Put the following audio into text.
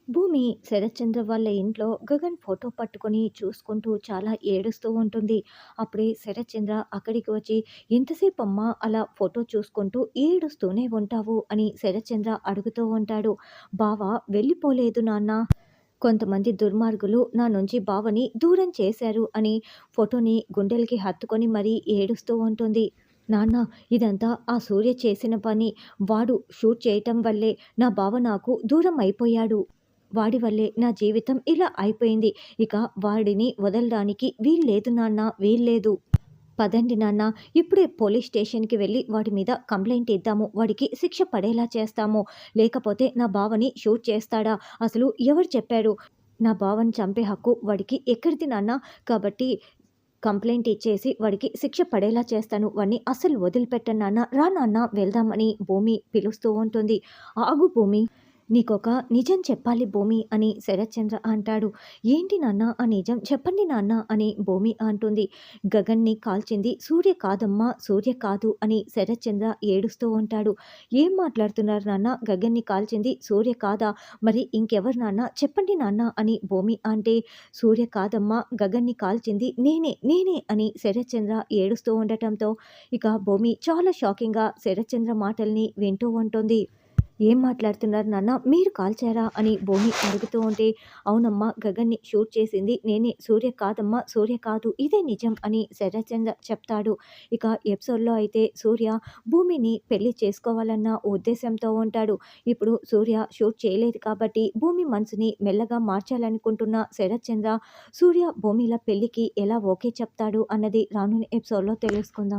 భూమి శరత్చంద్ర వాళ్ళ ఇంట్లో గగన్ ఫోటో పట్టుకొని చూసుకుంటూ చాలా ఏడుస్తూ ఉంటుంది. అప్పుడే శరత్చంద్ర అక్కడికి వచ్చి, ఎంతసేపు అమ్మా అలా ఫోటో చూసుకుంటూ ఏడుస్తూనే ఉంటావు అని శరత్చంద్ర అడుగుతూ ఉంటాడు. బావ వెళ్ళిపోలేదు నాన్న, కొంతమంది దుర్మార్గులు నా నుంచి బావని దూరం చేశారు అని ఫోటోని గుండెలకి హత్తుకొని మరీ ఏడుస్తూ ఉంటుంది. నాన్న, ఇదంతా ఆ సూర్య చేసిన పని. వాడు షూట్ చేయటం వల్లే నా బావ నాకు దూరం అయిపోయాడు. వాడి వల్లే నా జీవితం ఇలా అయిపోయింది. ఇక వాడిని వదలడానికి వీల్లేదు నాన్న, వీల్లేదు. పదండి నాన్న, ఇప్పుడే పోలీస్ స్టేషన్‌కి వెళ్ళి వాడి మీద కంప్లెయింట్ ఇద్దాము. వాడికి శిక్ష పడేలా చేస్తాము. లేకపోతే నా బావని షూట్ చేస్తాడా? అసలు ఎవరు చెప్పారు? నా బావని చంపే హక్కు వాడికి ఎక్కడిది నాన్న? కాబట్టి కంప్లెయింట్ ఇచ్చేసి వాడికి శిక్ష పడేలా చేస్తాను. వాడిని అస్సలు వదిలిపెట్టను నాన్న. రా నాన్న వెళ్దాం అని భూమి పిలుస్తూ ఉంటుంది. ఆగు భూమి, నీకొక నిజం చెప్పాలి భూమి అని శరత్చంద్ర అంటాడు. ఏంటి నాన్న ఆ నిజం? చెప్పండి నాన్న అని భూమి అంటుంది. గగన్ని కాల్చింది సూర్య కాదమ్మా, సూర్య కాదు అని శరత్చంద్ర ఏడుస్తూ ఉంటాడు. ఏం మాట్లాడుతున్నారు నాన్న? గగన్ని కాల్చింది సూర్య కాదా? మరి ఇంకెవరు నాన్న? చెప్పండి నాన్న అని భూమి అంటే, సూర్య కాదమ్మా, గగన్ని కాల్చింది నేనే, నేనే అని శరత్చంద్ర ఏడుస్తూ ఉండటంతో ఇక భూమి చాలా షాకింగ్‌గా శరత్చంద్ర మాటల్ని వింటూ ఉంటుంది. ఏం మాట్లాడుతున్నారు నాన్న? మీరు కాల్చారా అని భూమి అడుగుతూ ఉంటే, అవునమ్మా, గగన్ని షూట్ చేసింది నేనే, సూర్య కాదమ్మా, సూర్య కాదు, ఇదే నిజం అని శరత్చంద్ర చెప్తాడు. ఇక ఎపిసోడ్‌లో అయితే సూర్య భూమిని పెళ్లి చేసుకోవాలన్న ఉద్దేశంతో ఉంటాడు. ఇప్పుడు సూర్య షూట్ చేయలేదు కాబట్టి భూమి మనసుని మెల్లగా మార్చాలనుకుంటున్న శరత్చంద్ర, సూర్య భూమిల పెళ్లికి ఎలా ఓకే చెప్తాడు అన్నది రానున్న ఎపిసోడ్‌లో తెలుసుకుందాం.